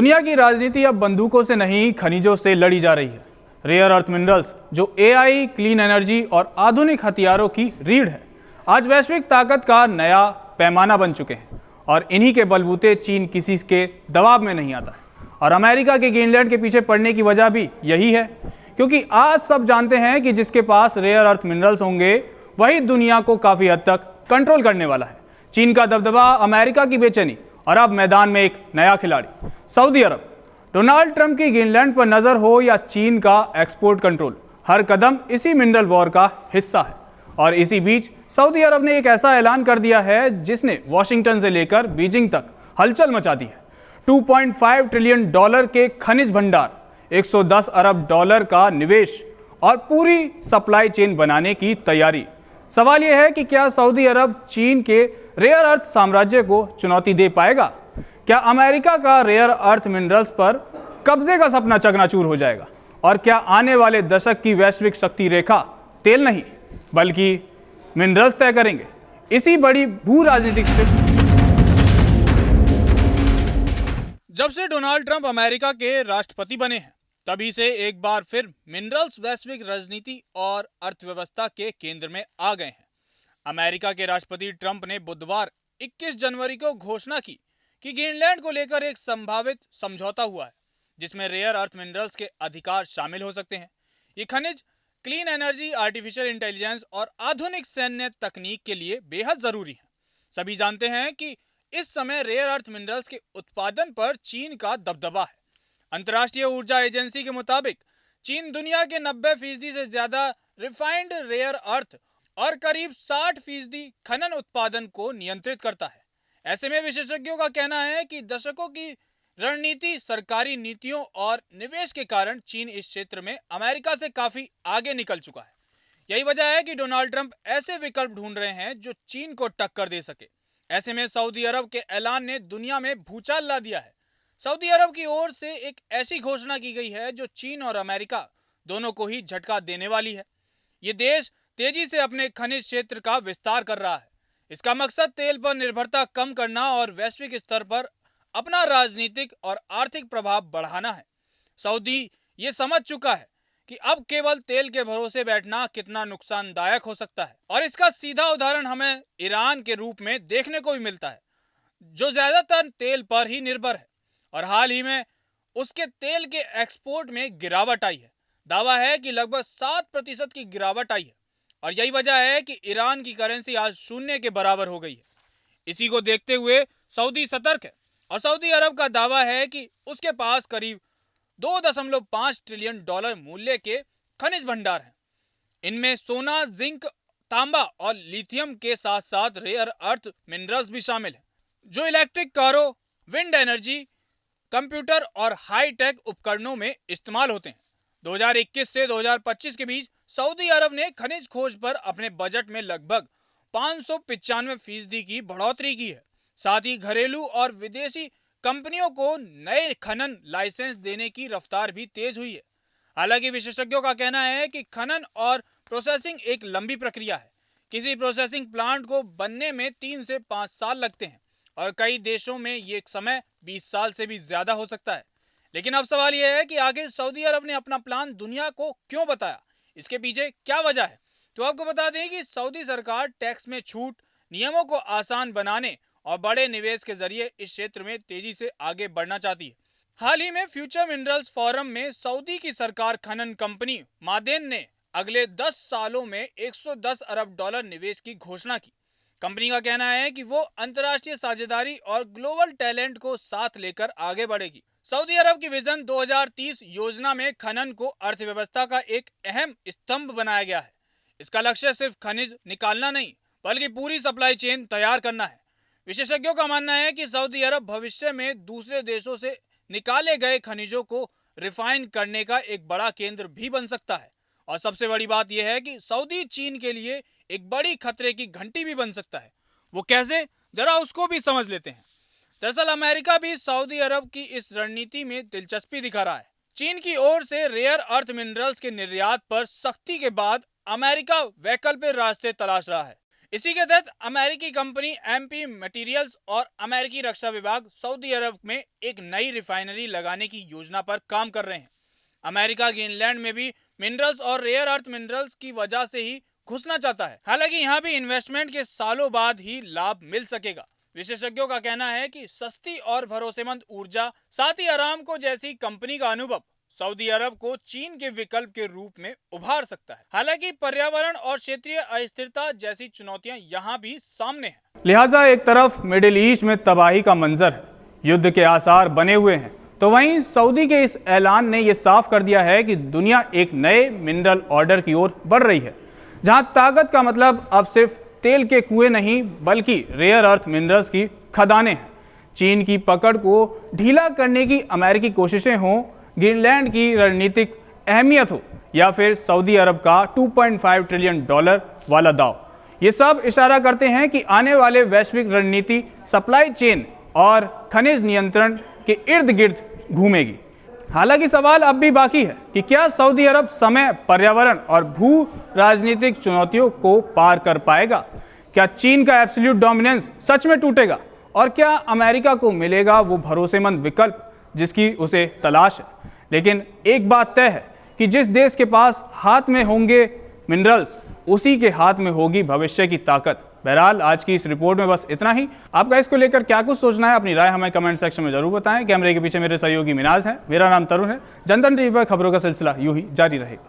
दुनिया की राजनीति अब बंदूकों से नहीं खनिजों से लड़ी जा रही है। रेयर अर्थ मिनरल्स जो एआई, क्लीन एनर्जी और आधुनिक हथियारों की रीढ़ है, आज वैश्विक ताकत का नया पैमाना बन चुके हैं और इन्हीं के बलबूते चीन किसी के दबाव में नहीं आता है। और अमेरिका के ग्रीनलैंड के पीछे पड़ने की वजह भी यही है, क्योंकि आज सब जानते हैं कि जिसके पास रेयर अर्थ मिनरल्स होंगे वही दुनिया को काफ़ी हद तक कंट्रोल करने वाला है। चीन का दबदबा, अमेरिका की बेचैनी और अब मैदान में एक नया खिलाड़ी सऊदी अरब। डोनाल्ड ट्रंप की ग्रीनलैंड पर नजर हो या चीन का एक्सपोर्ट कंट्रोल, हर कदम इसी मिनरल वॉर का हिस्सा है। और इसी बीच सऊदी अरब ने एक ऐसा ऐलान कर दिया है जिसने वॉशिंगटन से लेकर बीजिंग तक हलचल मचा दी है। 2.5 ट्रिलियन डॉलर के खनिज भंडार, 110 अरब डॉलर का निवेश और पूरी सप्लाई चेन बनाने की तैयारी। सवाल यह है कि क्या सऊदी अरब चीन के रेयर अर्थ साम्राज्य को चुनौती दे पाएगा? क्या अमेरिका का रेयर अर्थ मिनरल्स पर कब्जे का सपना चकनाचूर हो जाएगा? और क्या आने वाले दशक की वैश्विक शक्ति रेखा तेल नहीं बल्कि मिनरल्स तय करेंगे? इसी बड़ी भू राजनीतिक जब से डोनाल्ड ट्रंप अमेरिका के राष्ट्रपति बने हैं, तभी से एक बार फिर मिनरल्स वैश्विक राजनीति और अर्थव्यवस्था के केंद्र में आ गए हैं। अमेरिका के राष्ट्रपति ट्रंप ने बुधवार 21 जनवरी को घोषणा की कि ग्रीनलैंड को लेकर एक संभावित समझौता हुआ है जिसमें रेयर अर्थ मिनरल्स के अधिकार शामिल हो सकते हैं। ये खनिज क्लीन एनर्जी, आर्टिफिशियल इंटेलिजेंस और आधुनिक सैन्य तकनीक के लिए बेहद जरूरी है। सभी जानते हैं कि इस समय रेयर अर्थ मिनरल्स के उत्पादन पर चीन का दबदबा है। अंतर्राष्ट्रीय ऊर्जा एजेंसी के मुताबिक चीन दुनिया के 90% से ज्यादा रिफाइंड रेयर अर्थ और करीब 60% खनन उत्पादन को नियंत्रित करता है। ऐसे में विशेषज्ञों का कहना है कि दशकों की रणनीति, सरकारी नीतियों और निवेश के कारण चीन इस क्षेत्र में अमेरिका से काफी आगे निकल चुका है। यही वजह है कि डोनाल्ड ट्रंप ऐसे विकल्प ढूंढ रहे हैं जो चीन को टक्कर दे सके। ऐसे में सऊदी अरब के ऐलान ने दुनिया में भूचाल ला दिया है। सऊदी अरब की ओर से एक ऐसी घोषणा की गई है जो चीन और अमेरिका दोनों को ही झटका देने वाली है। ये देश तेजी से अपने खनिज क्षेत्र का विस्तार कर रहा है। इसका मकसद तेल पर निर्भरता कम करना और वैश्विक स्तर पर अपना राजनीतिक और आर्थिक प्रभाव बढ़ाना है। सऊदी ये समझ चुका है कि अब केवल तेल के भरोसे बैठना कितना नुकसानदायक हो सकता है, और इसका सीधा उदाहरण हमें ईरान के रूप में देखने को भी मिलता है, जो ज्यादातर तेल पर ही निर्भर है और हाल ही में उसके तेल के एक्सपोर्ट में गिरावट आई है। दावा है कि लगभग 7% की गिरावट आई है और यही वजह है कि ईरान की करेंसी आज शून्य के बराबर हो गई है। इसी को देखते हुए सऊदी सतर्क है और सऊदी अरब का दावा है कि उसके पास करीब 2.5 ट्रिलियन डॉलर मूल्य के खनिज भंडार हैं। इनमें सोना, जिंक, तांबा और लिथियम के साथ साथ रेयर अर्थ मिनरल्स भी शामिल हैं, जो इलेक्ट्रिक कारों, विंड एनर्जी, कंप्यूटर और हाई टेक उपकरणों में इस्तेमाल होते हैं। 2021 से 2025 के बीच सऊदी अरब ने खनिज खोज पर अपने बजट में लगभग 595% की बढ़ोतरी की है। साथ ही घरेलू और विदेशी कंपनियों को नए खनन लाइसेंस देने की रफ्तार भी तेज हुई है। हालांकि विशेषज्ञों का कहना है कि खनन और प्रोसेसिंग एक लंबी प्रक्रिया है। किसी प्रोसेसिंग प्लांट को बनने में 3 से 5 साल लगते हैं और कई देशों में ये समय 20 साल से भी ज्यादा हो सकता है। लेकिन अब सवाल यह है कि आखिर सऊदी अरब ने अपना प्लान दुनिया को क्यों बताया, इसके पीछे क्या वजह है? तो आपको बता दें कि सऊदी सरकार टैक्स में छूट, नियमों को आसान बनाने और बड़े निवेश के जरिए इस क्षेत्र में तेजी से आगे बढ़ना चाहती है। हाल ही में फ्यूचर मिनरल्स फोरम में सऊदी की सरकार खनन कंपनी मादेन ने अगले 10 सालों में 110 अरब डॉलर निवेश की घोषणा की। कंपनी का कहना है कि वो अंतर्राष्ट्रीय साझेदारी और ग्लोबल टैलेंट को साथ लेकर आगे बढ़ेगी। सऊदी अरब की विजन 2030 योजना में खनन को अर्थव्यवस्था का एक अहम स्तंभ बनाया गया है। इसका लक्ष्य सिर्फ खनिज निकालना नहीं बल्कि पूरी सप्लाई चेन तैयार करना है। विशेषज्ञों का मानना है कि सऊदी अरब भविष्य में दूसरे देशों से निकाले गए खनिजों को रिफाइन करने का एक बड़ा केंद्र भी बन सकता है। और सबसे बड़ी बात यह है कि सऊदी चीन के लिए एक बड़ी खतरे की घंटी भी बन सकता है। वो कैसे, जरा उसको भी समझ लेते हैं। दरअसल अमेरिका भी सऊदी अरब की इस रणनीति में दिलचस्पी दिखा रहा है। चीन की ओर से रेयर अर्थ मिनरल्स के निर्यात पर सख्ती के बाद अमेरिका वैकल्पिक रास्ते तलाश रहा है। इसी के तहत अमेरिकी कंपनी एमपी मटेरियल्स और अमेरिकी रक्षा विभाग सऊदी अरब में एक नई रिफाइनरी लगाने की योजना पर काम कर रहे हैं। अमेरिका ग्रीनलैंड में भी मिनरल्स और रेयर अर्थ मिनरल्स की वजह से ही घुसना चाहता है। हालांकि यहाँ भी इन्वेस्टमेंट के सालों बाद ही लाभ मिल सकेगा। विशेषज्ञों का कहना है कि सस्ती और भरोसेमंद ऊर्जा, साथ ही अरामको जैसी कंपनी का अनुभव सऊदी अरब को चीन के विकल्प के रूप में उभार सकता है। हालांकि पर्यावरण और क्षेत्रीय अस्थिरता जैसी चुनौतियां यहां भी सामने हैं। लिहाजा एक तरफ मिडिल ईस्ट में तबाही का मंजर है, युद्ध के आसार बने हुए हैं, तो वहीं सऊदी के इस ऐलान ने यह साफ कर दिया है कि दुनिया एक नए मिनरल ऑर्डर की ओर बढ़ रही है, जहां ताकत का मतलब अब सिर्फ तेल के कुएं नहीं बल्कि रेयर अर्थ मिनरल्स की खदानें हैं। चीन की पकड़ को ढीला करने की अमेरिकी कोशिशें हों, ग्रीनलैंड की रणनीतिक अहमियत हो या फिर सऊदी अरब का $2.5 ट्रिलियन वाला दाव, ये सब इशारा करते हैं कि आने वाले वैश्विक रणनीति सप्लाई चेन और खनिज नियंत्रण के इर्द गिर्द घूमेगी। हालांकि सवाल अब भी बाकी है कि क्या सऊदी अरब समय, पर्यावरण और भू राजनीतिक चुनौतियों को पार कर पाएगा? क्या चीन का एब्सोल्यूट डोमिनेंस सच में टूटेगा? और क्या अमेरिका को मिलेगा वो भरोसेमंद विकल्प जिसकी उसे तलाश है? लेकिन एक बात तय है कि जिस देश के पास हाथ में होंगे मिनरल्स, उसी के हाथ में होगी भविष्य की ताकत। बहरहाल आज की इस रिपोर्ट में बस इतना ही। आपका इसको लेकर क्या कुछ सोचना है, अपनी राय हमें कमेंट सेक्शन में जरूर बताएं। कैमरे के पीछे मेरे सहयोगी मिनाज हैं, मेरा नाम तरुण है। जनतन टीवी पर खबरों का सिलसिला यूं ही जारी रहेगा।